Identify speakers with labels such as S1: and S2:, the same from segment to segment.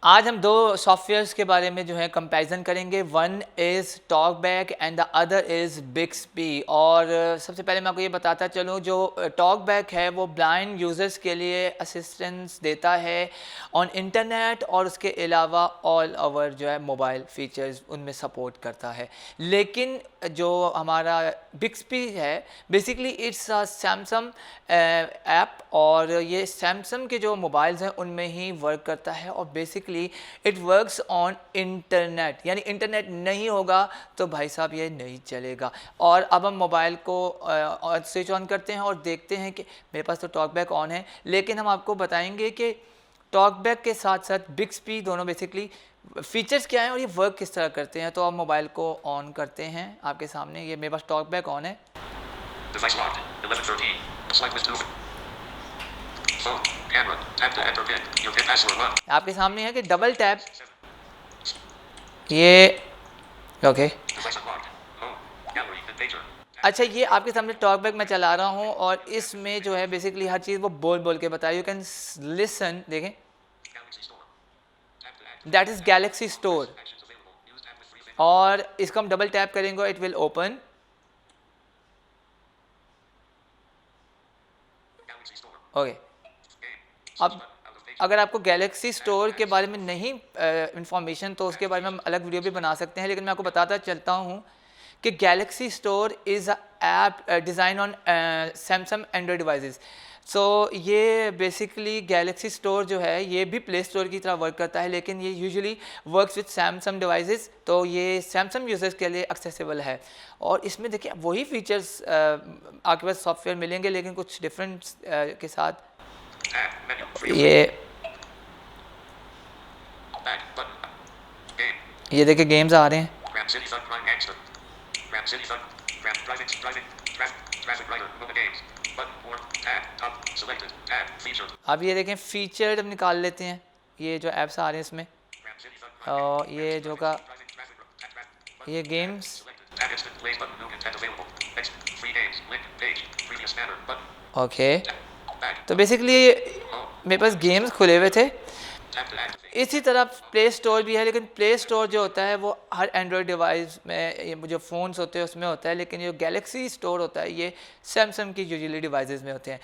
S1: आज हम दो सॉफ्टवेयर्स के बारे में जो है कंपैरिजन करेंगे। One is talkback and the other is Bixby. और सबसे पहले मैं आपको ये बताता चलूँ, जो टॉकबैक है वो ब्लाइंड यूज़र्स के लिए असिस्टेंस देता है ऑन इंटरनेट, और उसके अलावा ऑल ओवर जो है मोबाइल फीचर्स उनमें सपोर्ट करता है। लेकिन जो हमारा बिक्सबी है basically it's a Samsung app, और ये सैमसंग के जो मोबाइल्स हैं उनमें ही वर्क करता है, और basically it works on internet, यानी इंटरनेट नहीं होगा तो भाई साहब ये नहीं चलेगा। और अब हम मोबाइल को स्विच ऑन करते हैं और देखते हैं कि मेरे पास तो टॉकबैक ऑन है, लेकिन हम आपको बताएंगे कि टॉकबैक के साथ साथ बिक्सबी दोनों बेसिकली फीचर्स क्या हैं और ये वर्क किस तरह करते हैं। तो आप मोबाइल को ऑन करते हैं, आपके सामने ये मेरे पास टॉकबैक ऑन है।
S2: Device locked. 11:13. Swipe with two. Phone. Camera. Tap to enter PIN. Your PIN password 1.
S1: आपके सामने है कि डबल टैप, ये okay.
S2: Device unlocked. Home. Gallery. And pager.
S1: अच्छा, ये आपके सामने टॉकबैक मैं चला रहा हूँ और इसमें जो है बेसिकली हर चीज़ वो बोल बोल के बताइए। यू कैन लिसन, देखें,
S2: Galaxy Store. Tap to activate.
S1: That is Galaxy store.
S2: Actions available. Used app with free thing.
S1: और इसको हम डबल टैप करेंगे, it will open.
S2: Galaxy Store.
S1: Okay,
S2: Game.
S1: अब
S2: Out of page.
S1: अगर आपको Galaxy store के बारे में नहीं इंफॉर्मेशन तो उसके बारे में हम अलग वीडियो भी बना सकते हैं, लेकिन मैं आपको बताता चलता हूँ कि galaxy store is a app design on Samsung Android devices. So ये बेसिकली गैलेक्सी स्टोर जो है ये भी प्ले स्टोर की तरह वर्क करता है, लेकिन ये usually works with Samsung devices, तो ये सैमसंग यूजर्स के लिए एक्सेसिबल है। और इसमें देखिए वही फीचर्स आपके पास सॉफ्टवेयर मिलेंगे, लेकिन कुछ डिफरेंस के साथ।
S2: Tab. Menu. Free.
S1: ये
S2: Back. Button. Game.
S1: ये देखिए गेम्स आ रहे हैं।
S2: Ram City Thug Prime Gangster. Ram City Thug. Ram Driving. Driving. Traffic Writer. Mobile Games. Button. More. Tab. Top. Selected. Tab. Feature.
S1: अब ये देखें फीचर हम निकाल लेते हैं, ये जो ऐप्स आ रहे हैं इसमें,
S2: Ram City Thug Prime
S1: और
S2: Gangster.
S1: ये जो का
S2: Driving. Traffic.
S1: ये games,
S2: Selected. Tab instant plays button. New content available. Next. Free games. Link. Page. Previous banner. Button.
S1: Okay.
S2: Back.
S1: तो बेसिकली मेरे पास गेम्स खुले हुए थे।
S2: Tap to activate.
S1: इसी तरह प्ले स्टोर भी है, लेकिन प्ले स्टोर जो होता है वो हर एंड्रॉयड डिवाइस में, ये जो फ़ोन्स होते हैं उसमें होता है, लेकिन ये गैलेक्सी स्टोर होता है ये सैमसंग की यूजुअली डिवाइसेस में होते हैं।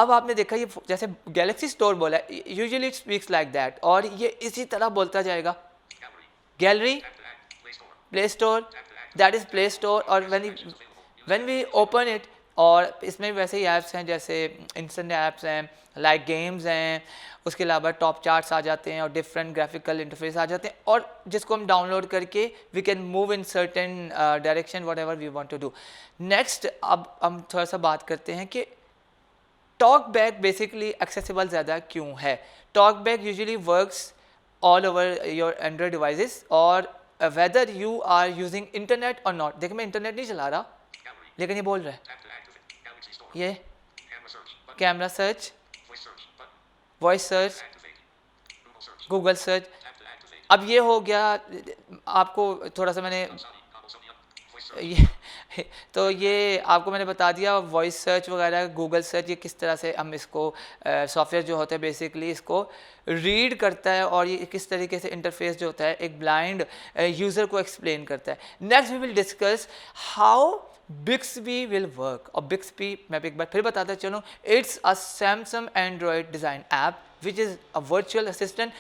S1: अब आपने देखा ये जैसे गैलेक्सी स्टोर बोला है, usually it speaks like that, और ये इसी तरह बोलता जाएगा।
S2: Gallery.
S1: Gallery,
S2: Tap to act. Play Store.
S1: Play store,
S2: Tap to act.
S1: That is play store. और व्हेन वी ओपन इट, और इसमें वैसे ही ऐप्स हैं जैसे इंस्टेंट ऐप्स हैं, लाइक गेम्स हैं, उसके अलावा टॉप चार्ट्स आ जाते हैं और डिफरेंट ग्राफिकल इंटरफेस आ जाते हैं, और जिसको हम डाउनलोड करके we can move in certain direction whatever we want to do. Next अब हम थोड़ा सा बात करते हैं कि टॉकबैक बेसिकली एक्सेसिबल ज़्यादा क्यों है। TalkBack usually works all over your Android devices, और whether you are using internet और नॉट। देखिए मैं इंटरनेट नहीं चला रहा,
S2: Gallery.
S1: लेकिन ये बोल रहा है।
S2: Tap to activate. Galaxy Store.
S1: ये
S2: Camera search. Button.
S1: Camera search,
S2: Voice search. Button.
S1: Voice search,
S2: Activate. Google search.
S1: Google search.
S2: Tap to activate.
S1: अब ये हो गया, आपको थोड़ा सा मैंने
S2: Sony. Cobble Sony up. Voice search.
S1: ये तो ये आपको मैंने बता दिया वॉइस सर्च वगैरह, गूगल सर्च, ये किस तरह से हम इसको सॉफ्टवेयर जो होता है बेसिकली इसको रीड करता है, और ये किस तरीके से इंटरफेस जो होता है एक ब्लाइंड यूज़र को एक्सप्लेन करता है। Next we will discuss how Bixby will work. और बिक्सबी मैं एक बार फिर बताता चलूँ, it's a Samsung Android design app which is a virtual assistant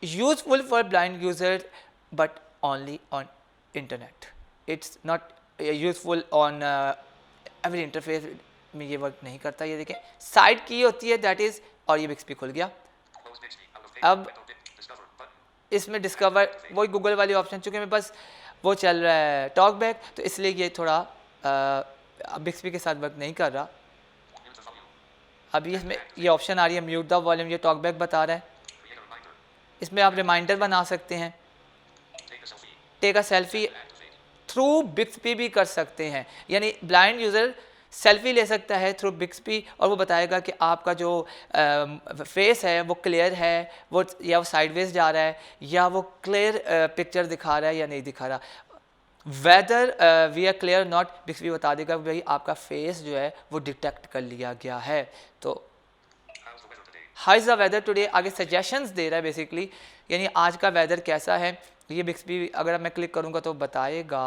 S1: useful for blind user but only on internet. It's not useful on every interface में ये work नहीं करता। ये देखें साइड की होती है दैट इज़, और ये बिक्सबी खुल गया।
S2: Close Bixby. Out of page.
S1: अब
S2: Window dip. Discover. Button.
S1: इसमें डिस्कवर वही गूगल वाली ऑप्शन, चूँकि मेरे पास वो चल रहा है टॉकबैक, तो इसलिए ये थोड़ा बिक्सबी के साथ वर्क नहीं कर रहा।
S2: Mute the volume.
S1: अभी इसमें ये ऑप्शन आ रही है म्यूट द वॉल्यूम, ये टॉकबैक बता रहा है।
S2: Create a reminder.
S1: इसमें आप रिमाइंडर बना सकते हैं,
S2: Take a selfie.
S1: Take a selfie
S2: Activate.
S1: Through Bixby भी कर सकते हैं, यानी ब्लाइंड यूज़र सेल्फी ले सकता है थ्रू बिक्सबी, और वो बताएगा कि आपका जो फेस है वो क्लियर है, वो या वो साइडवेज जा रहा है, या वो क्लियर पिक्चर दिखा रहा है या नहीं दिखा रहा। Weather we are clear not, Bixby बता देगा भाई आपका फेस जो है वो डिटेक्ट कर लिया गया है। तो
S2: How's the weather today?
S1: How is the weather today, आगे सजेशंस दे रहा है बेसिकली यानी आज का वेदर कैसा है। ये बिक्सबी अगर मैं क्लिक करूँगा तो बताएगा,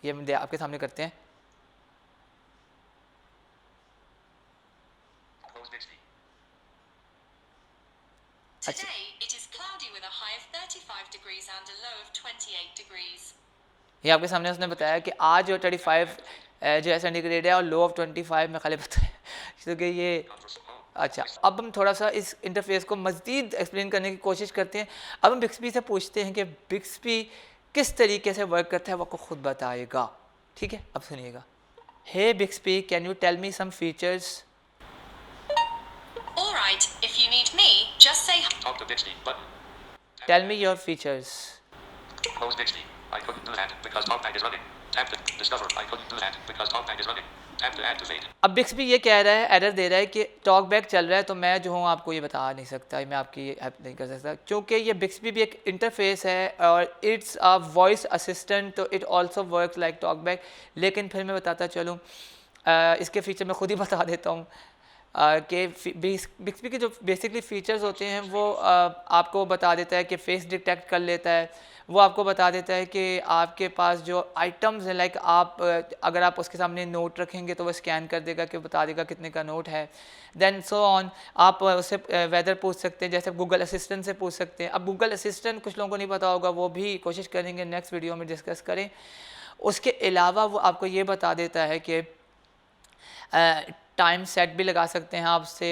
S1: ये हम आपके सामने करते हैं।
S2: Close Bixby.
S3: Today it is cloudy with a high of 35 degrees and a low of 28 degrees.
S1: ये आपके सामने उसने बताया कि आज जो 35 जो है सेंटीग्रेड है और लो ऑफ 25 में खाली बताया क्योंकि ये
S2: Conference. Oh.
S1: अच्छा। अब हम थोड़ा सा इस इंटरफेस को मज़ीद एक्सप्लेन करने की कोशिश करते हैं। अब हम बिक्सबी से पूछते हैं कि बिक्सबी किस तरीके से वर्क करता है, वो आपको खुद बताएगा। ठीक है, अब सुनिएगा। Hey Bixby, can you tell me some features.
S3: All right, if you need me, just say
S2: Talk to Bixby button.
S1: Tell me your features.
S2: Close Bixby. I couldn't do that because TalkBack is running. Tap to discover. I couldn't do that because TalkBack is running. Tap to activate.
S1: अब Bixby ये कह रहा है, error दे रहा है कि talk back चल रहा है, तो मैं जो हूँ आपको ये बता नहीं सकता, मैं आपकी हेल्प नहीं कर सकता, क्योंकि ये बिक्सबी भी एक इंटरफेस है और इट्स अ वॉइस असिस्टेंट, तो it also works like talk back. लेकिन फिर मैं बताता चलूँ, इसके फीचर मैं खुद ही बता देता हूँ कि बिक्सबी के जो बेसिकली फ़ीचर्स होते हैं वो आपको बता देता है कि फेस डिटेक्ट कर लेता है, वो आपको बता देता है कि आपके पास जो आइटम्स हैं, लाइक आप अगर आप उसके सामने नोट रखेंगे तो वो स्कैन कर देगा कि बता देगा कितने का नोट है। देन सो ऑन, आप उससे वेदर पूछ सकते हैं, जैसे गूगल असिस्टेंट से पूछ सकते हैं। अब गूगल असिस्टेंट कुछ लोगों को नहीं पता होगा, वो भी कोशिश करेंगे नेक्स्ट वीडियो में डिस्कस करें। उसके अलावा वो आपको ये बता देता है कि टाइम सेट भी लगा सकते हैं आपसे,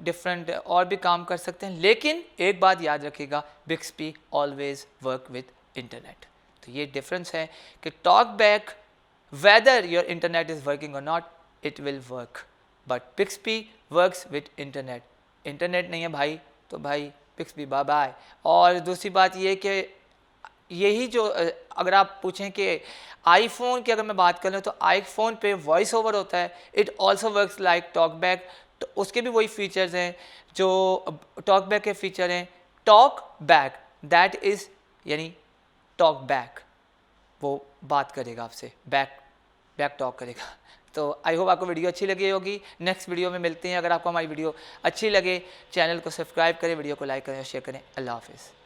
S1: डिफरेंट और भी काम कर सकते हैं। लेकिन एक बात याद रखिएगा, Bixby always work with internet. तो ये डिफरेंस है कि TalkBack, whether your internet is working और not, it will work, but Bixby works with internet. Internet नहीं है भाई, तो भाई बिक्सबी बाय बाय। और दूसरी बात ये कि यही जो अगर आप पूछें कि आईफोन की अगर मैं बात करूँ तो आईफोन पे वॉइस ओवर होता है, it also works like talk back, तो उसके भी वही फीचर्स हैं जो टॉक बैक के फीचर हैं। टॉक बैक दैट इज़ यानी टॉक बैक, वो बात करेगा आपसे, बैक टॉक करेगा। तो आई होप आपको वीडियो अच्छी लगी होगी। नेक्स्ट वीडियो में मिलते हैं। अगर आपको हमारी वीडियो अच्छी लगे, चैनल को सब्सक्राइब करें, वीडियो को लाइक करें और शेयर करें। अल्लाह हाफिज़।